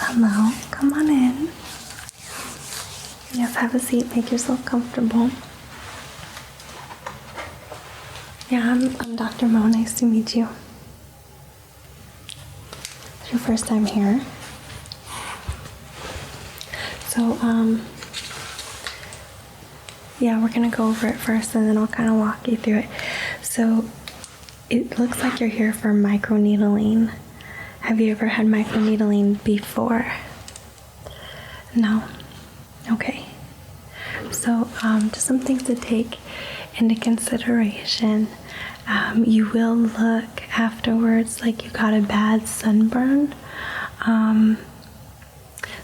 Hello, come on in. Yes, have a seat, make yourself comfortable. Yeah, I'm Dr. Mo, nice to meet you. It's your first time here. So, yeah, we're gonna go over it first and then I'll kind of walk you through it. So, it looks like you're here for microneedling. Have you ever had microneedling before? No? Okay. So, just some things to take into consideration. You will look afterwards like you got a bad sunburn.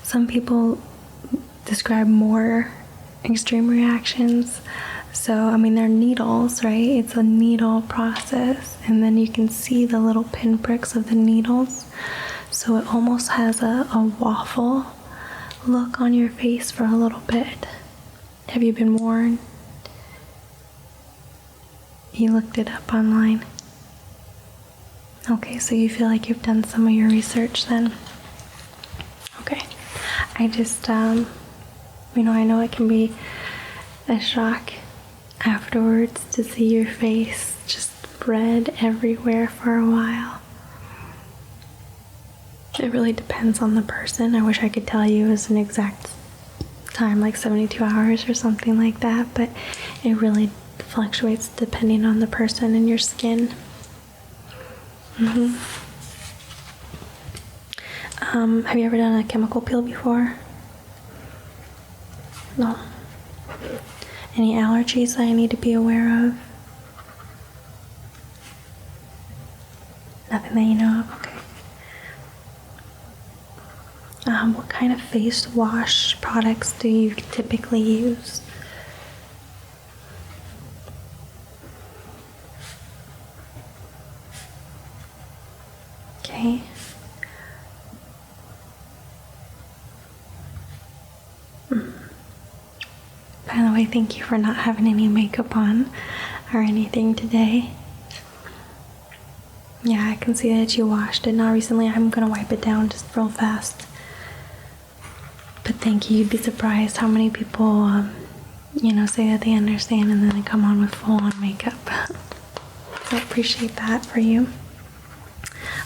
Some people describe more extreme reactions. So, I mean, they're needles, right? It's a needle process, and then you can see the little pinpricks of the needles. So it almost has a waffle look on your face for a little bit. Have you been warned? You looked it up online? Okay, so you feel like you've done some of your research then? Okay. I just, I know it can be a shock afterwards to see your face just red everywhere for a while. It really depends on the person. I wish I could tell you as an exact time, like 72 hours or something like that, but it really fluctuates depending on the person and your skin. Have you ever done a chemical peel before? No. Any allergies that I need to be aware of? Nothing that you know of? Okay. What kind of face wash products do you typically use? Okay. By the way, thank you for not having any makeup on or anything today. Yeah, I can see that you washed it not recently. I'm gonna wipe it down just real fast. But thank you. You'd be surprised how many people, say that they understand and then they come on with full-on makeup. So I appreciate that for you.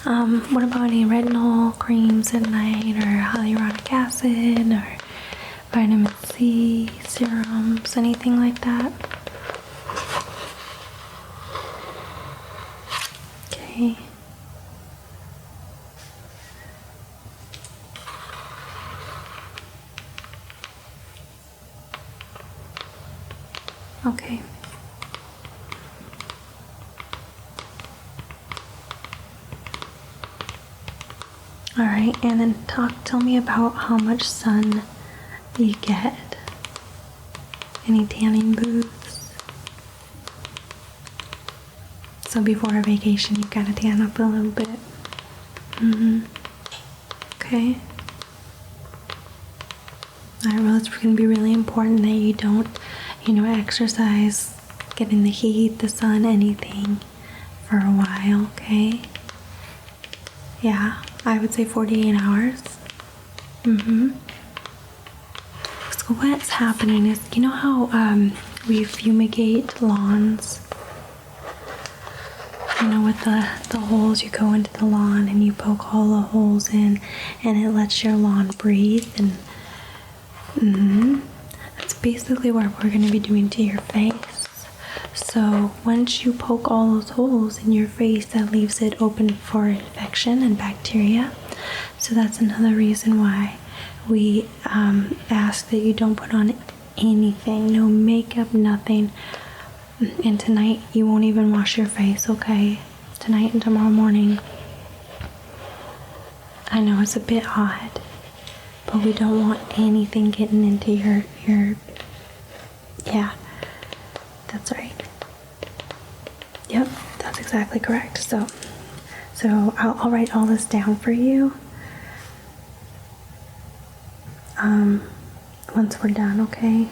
What about any retinol creams at night, or hyaluronic acid, or vitamin C serums, anything like that? Okay. Okay. All right, and then tell me about how much sun you get. Any tanning booths? So before a vacation, you gotta tan up a little bit. Okay. All right, well, it's gonna be really important that you don't, exercise, get in the heat, the sun, anything for a while, okay? Yeah, I would say 48 hours. So what's happening is, you know how we fumigate lawns? With the holes, you go into the lawn and you poke all the holes in and it lets your lawn breathe, and that's basically what we're going to be doing to your face. So once you poke all those holes in your face, that leaves it open for infection and bacteria. So that's another reason why we ask that you don't put on anything, no makeup, nothing. And tonight you won't even wash your face, okay? Tonight and tomorrow morning. I know it's a bit odd, but we don't want anything getting into your yeah, that's right. Yep, that's exactly correct. So I'll write all this down for you once we're done, okay?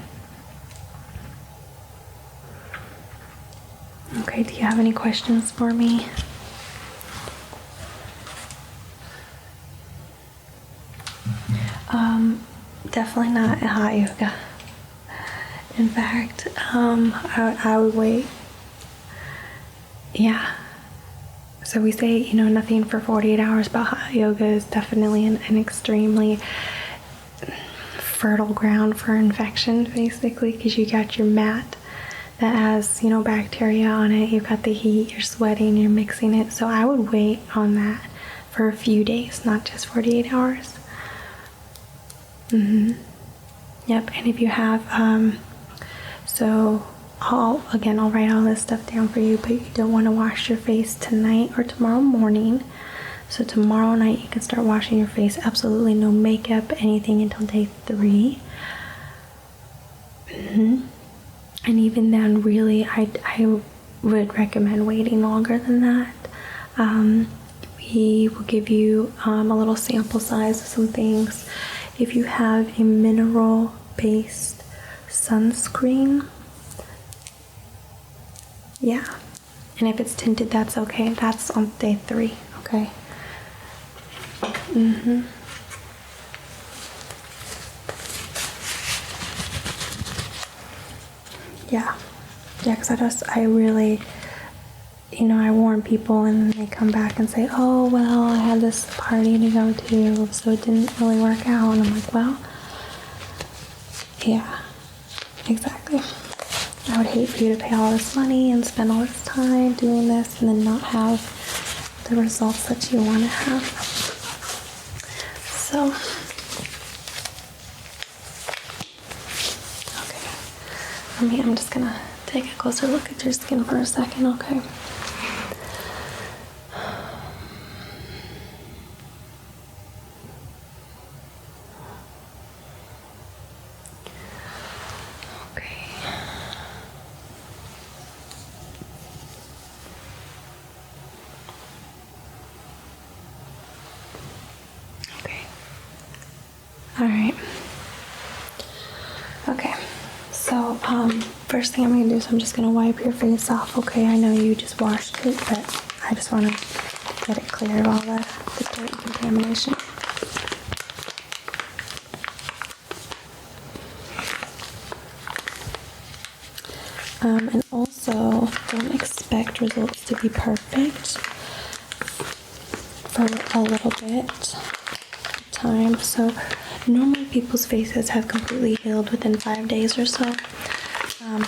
Okay, do you have any questions for me? Definitely not a hot yoga. In fact, I would wait. Yeah. So we say, you know, nothing for 48 hours, but hot yoga is definitely an extremely fertile ground for infection, basically, because you got your mat that has, you know, bacteria on it. You've got the heat, you're sweating, you're mixing it. So I would wait on that for a few days, not just 48 hours. Yep. And if you have, so I'll write all this stuff down for you, but you don't want to wash your face tonight or tomorrow morning. So tomorrow night you can start washing your face. Absolutely no makeup, anything until day 3. And even then, really, I would recommend waiting longer than that. We will give you a little sample size of some things. If you have a mineral-based sunscreen, yeah. And if it's tinted, that's okay. That's on day 3, okay? Yeah, because I really, you know, I warn people and they come back and say, oh, well, I had this party to go to, so it didn't really work out. And I'm like, well, yeah, exactly. I would hate for you to pay all this money and spend all this time doing this and then not have the results that you want to have. So, okay. I'm just gonna take a closer look at your skin for a second, okay? Alright. Okay. So, first thing I'm going to do is I'm just going to wipe your face off, okay? I know you just washed it, but I just want to get it clear of all the dirt and contamination. And also, don't expect results to be perfect for a little bit of time. So, normally people's faces have completely healed within 5 days or so,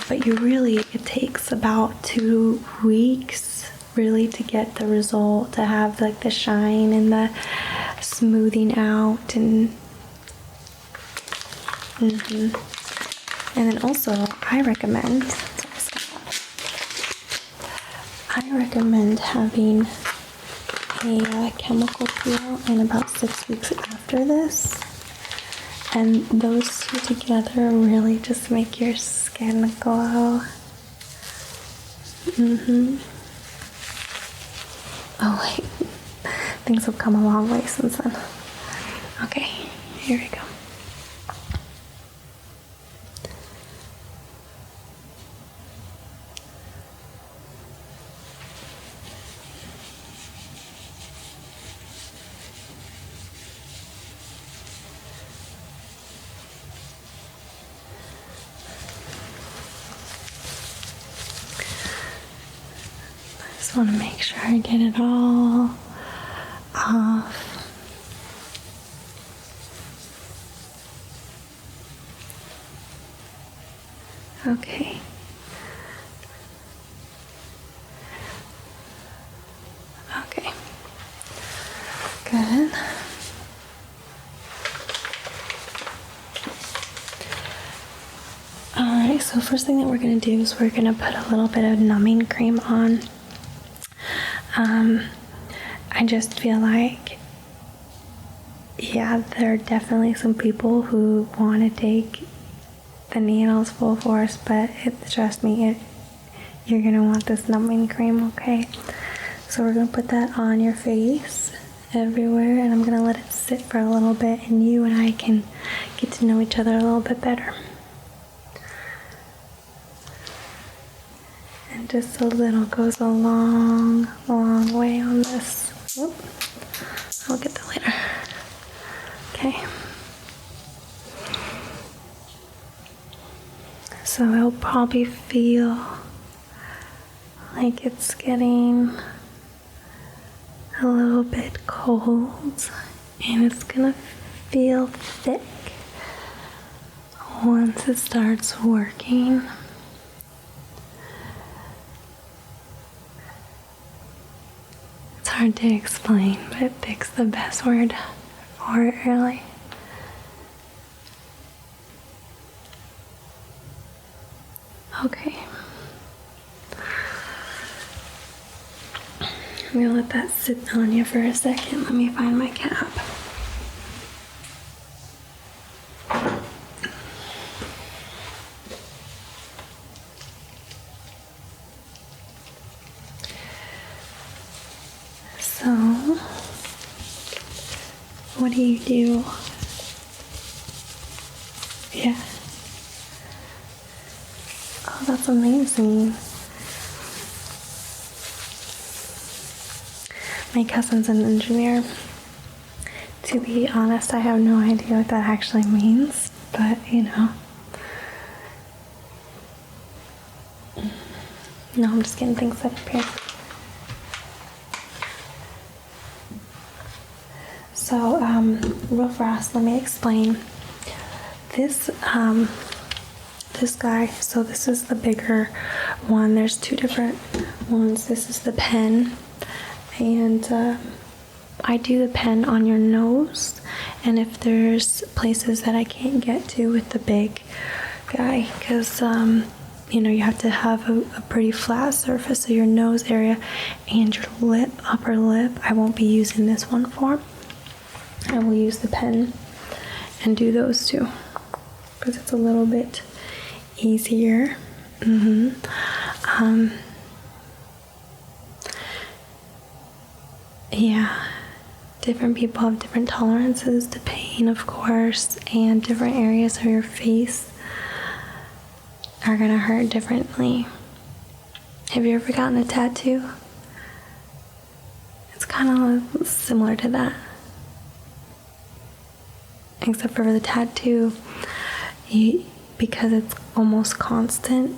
but it takes about 2 weeks really to get the result, to have like the shine and the smoothing out and and then also I recommend having a chemical peel in about 6 weeks after this. And those two together really just make your skin glow. Oh wait, things have come a long way since then. Okay, here we go. I want to make sure I get it all off. Okay. Okay. Good. Alright, so first thing that we're going to do is we're going to put a little bit of numbing cream on. I just feel like, yeah, there are definitely some people who want to take the needles full force, but trust me, you're going to want this numbing cream, okay? So we're going to put that on your face everywhere, and I'm going to let it sit for a little bit, and you and I can get to know each other a little bit better. And just a little goes a long, long way on this. Whoop. I'll get that later. Okay. So it'll probably feel like it's getting a little bit cold, and it's gonna feel thick once it starts working. It's hard to explain, but thick's the best word for it, really. Okay. I'm gonna let that sit on you for a second. Let me find my cap. So, what do you do? Yeah. Oh, that's amazing. My cousin's an engineer. To be honest, I have no idea what that actually means, but you know. No, I'm just getting things set up here. So, real fast, let me explain. This guy, so this is the bigger one. There's two different ones. This is the pen, and I do the pen on your nose, and if there's places that I can't get to with the big guy, because you know, you have to have a pretty flat surface, so your nose area and your lip, upper lip, I won't be using this one for. I will use the pen and do those two because it's a little bit easier. Yeah, different people have different tolerances to pain, of course, and different areas of your face are gonna hurt differently. Have you ever gotten a tattoo? It's kind of similar to that. Except for the tattoo, because it's almost constant,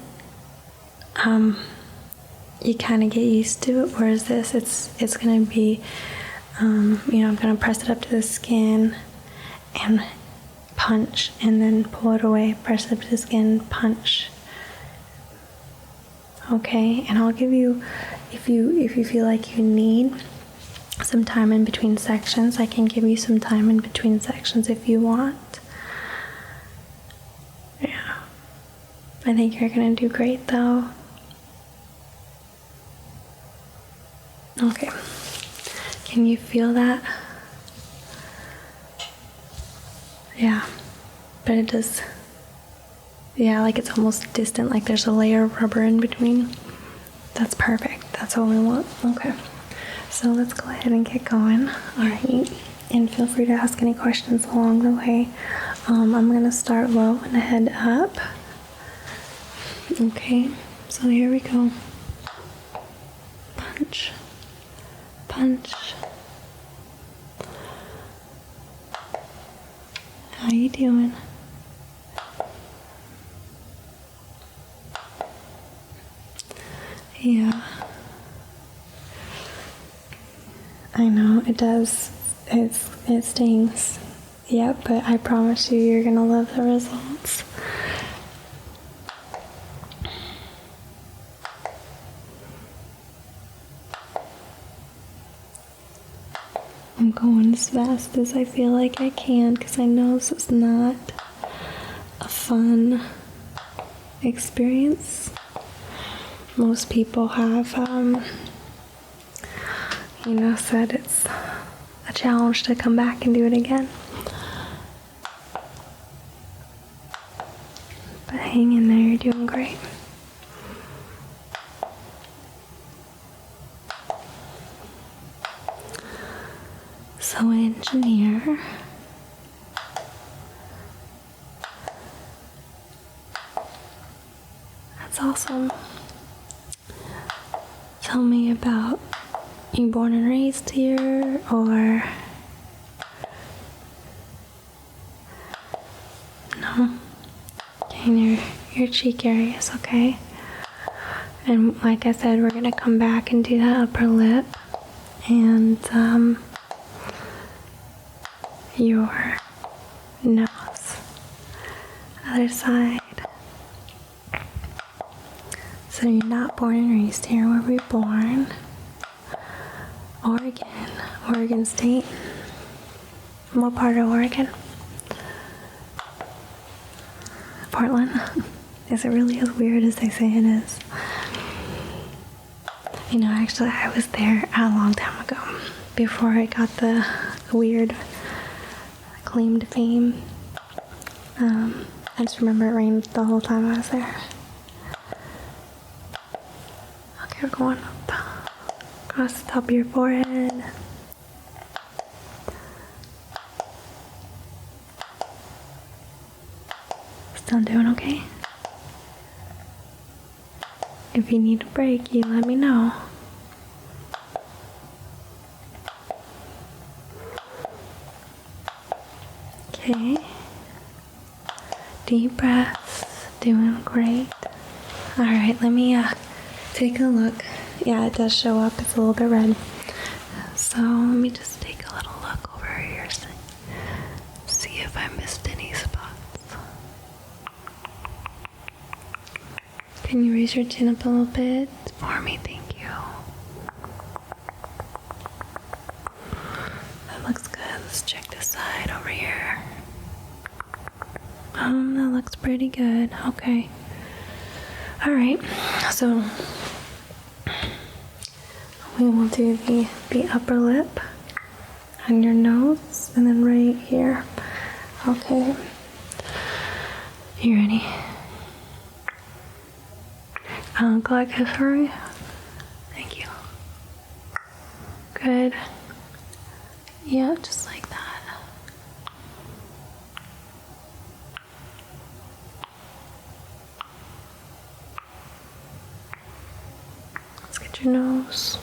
you kind of get used to it, whereas this, it's going to be, you know, I'm going to press it up to the skin and punch, and then pull it away, press it up to the skin, punch. Okay, and I'll give you, if you feel like you need some time in between sections, I can give you some time in between sections if you want. Yeah, I think you're gonna do great though. Okay, can you feel that? Yeah, but it does, yeah, like it's almost distant, like there's a layer of rubber in between. That's perfect, that's what we want. Okay. So let's go ahead and get going. Alright, and feel free to ask any questions along the way. I'm going to start low and head up. Okay, so here we go. Punch, punch. How you doing? Yeah. I know, it does. It stings. Yeah, but I promise you, you're gonna love the results. I'm going as fast as I feel like I can, because I know this is not a fun experience. Most people have, you know, said it's a challenge to come back and do it again. But hang in there, you're doing great. So, engineer. That's awesome. Tell me about, you born and raised here, or no? Okay, your cheek areas, okay? And like I said, we're gonna come back and do that upper lip and your nose. Other side. So you're not born and raised here. Where were you born? Oregon State. What part of Oregon? Portland. Is it really as weird as they say it is? You know, actually, I was there a long time ago, before I got the weird claim to fame. I just remember it rained the whole time I was there. Okay, we're going up across the top of your forehead. Still doing okay? If you need a break, you let me know. Okay. Deep breaths. Doing great. Alright, let me take a look. Yeah, it does show up. It's a little bit red. So let me just take a little look over here. See if I missed any spots. Can you raise your chin up a little bit for me? Thank you. That looks good. Let's check this side over here. That looks pretty good. Okay. Alright. So we will do the upper lip and your nose and then right here. Okay. You ready? Glycophore. Thank you. Good. Yeah, just like that. Let's get your nose.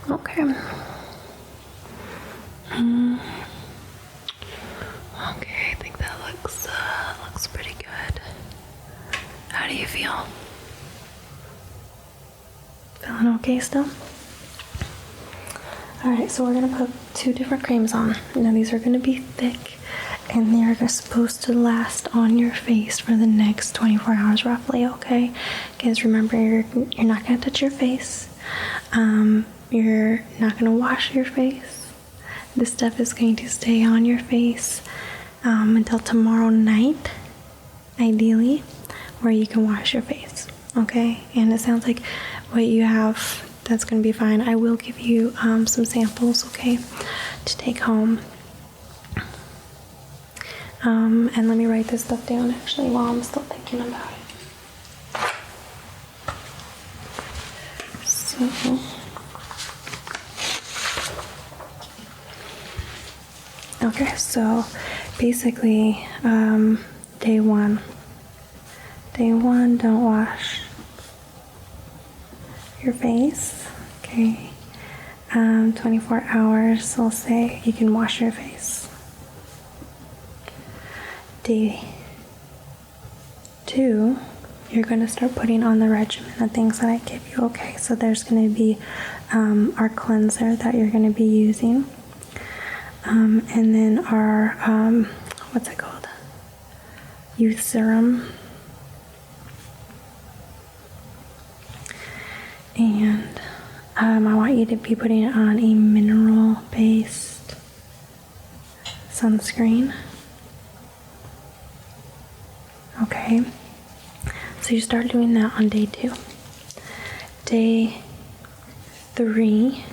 Okay. Okay, I think that looks pretty good. How do you feel? Feeling okay still? Alright, so we're gonna put 2 different creams on. Now these are gonna be thick and they're supposed to last on your face for the next 24 hours roughly, okay? Because remember, you're not gonna touch your face. You're not going to wash your face. This stuff is going to stay on your face until tomorrow night, ideally, where you can wash your face, okay? And it sounds like what you have, that's going to be fine. I will give you some samples, okay, to take home. And let me write this stuff down, actually, while I'm still thinking about it. So... Okay, so basically, day one, don't wash your face, okay? 24 hours, I'll say, you can wash your face. Day 2, you're going to start putting on the regimen of things that I give you, okay? So there's going to be our cleanser that you're going to be using. And then our, what's it called? Youth serum. And I want you to be putting it on a mineral-based sunscreen. Okay. So you start doing that on day 2. Day 3,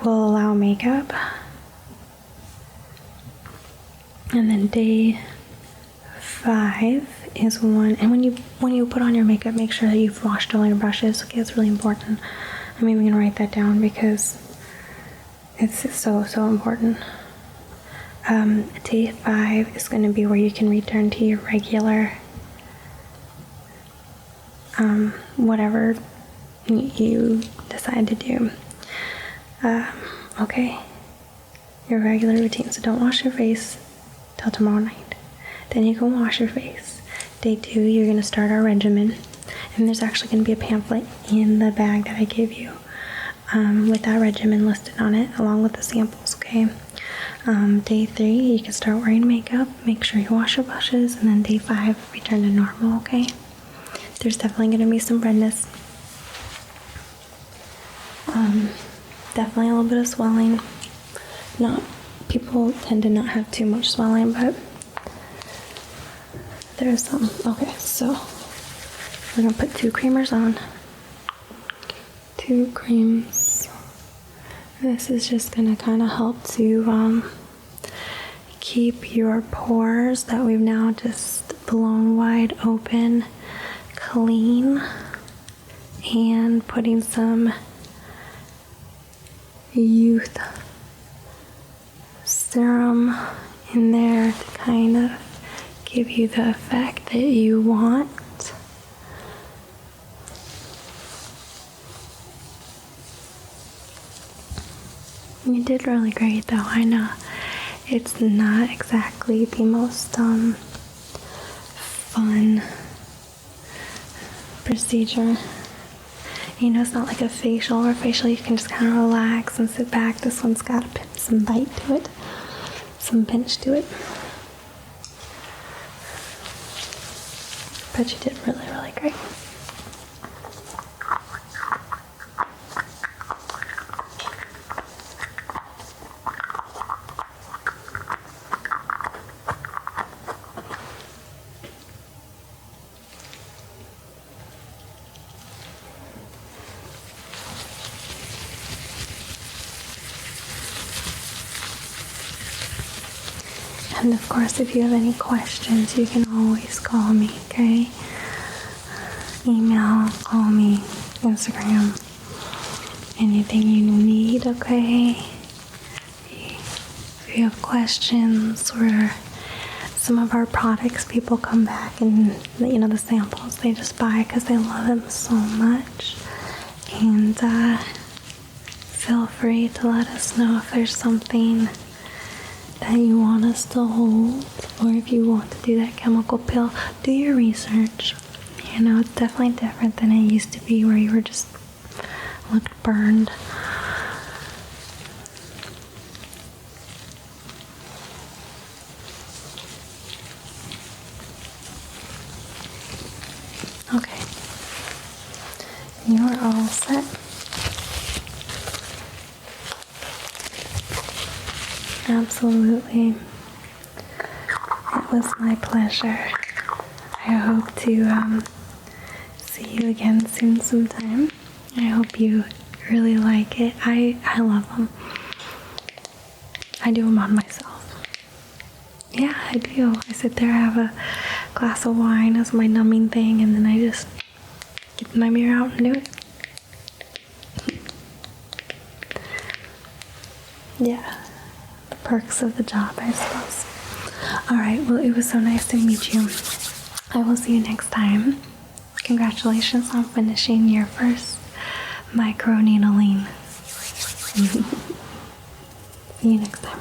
will allow makeup, and then day 5 is one, and when you put on your makeup, make sure that you've washed all your brushes. Okay, it's really important. I'm even gonna write that down because it's so important. Day 5 is gonna be where you can return to your regular whatever you decide to do. Okay, your regular routine. So don't wash your face till tomorrow night. Then you can wash your face. Day 2, you're gonna start our regimen, and there's actually gonna be a pamphlet in the bag that I gave you with that regimen listed on it, along with the samples. Okay. Day 3, you can start wearing makeup. Make sure you wash your brushes, and then day 5, return to normal. Okay. There's definitely gonna be some redness. Definitely a little bit of swelling. People tend to not have too much swelling, but there's some. Okay, so we're gonna put 2 creamers on. 2 creams. This is just gonna kind of help to keep your pores that we've now just blown wide open clean, and putting some youth serum in there to kind of give you the effect that you want. You did really great though. I know it's not exactly the most fun procedure. You know, it's not like a facial. Or facial you can just kind of relax and sit back. This one's got some bite to it, some pinch to it. But you did really, really great. And of course, if you have any questions, you can always call me, okay? Email, call me, Instagram, anything you need, okay? If you have questions or some of our products, people come back and, you know, the samples, they just buy because they love them so much. And feel free to let us know if there's something that you want us to hold, or if you want to do that chemical peel. Do your research. You know, it's definitely different than it used to be, where you were just looked burned. Okay, you're all set. Absolutely. It was my pleasure. I hope to see you again soon sometime. I hope you really like it. I love them. I do them on myself. Yeah, I do. I sit there, have a glass of wine as my numbing thing, and then I just get my mirror out and do it. Yeah. Perks of the job, I suppose. Alright, well, it was so nice to meet you. I will see you next time. Congratulations on finishing your first microneedling. See you next time.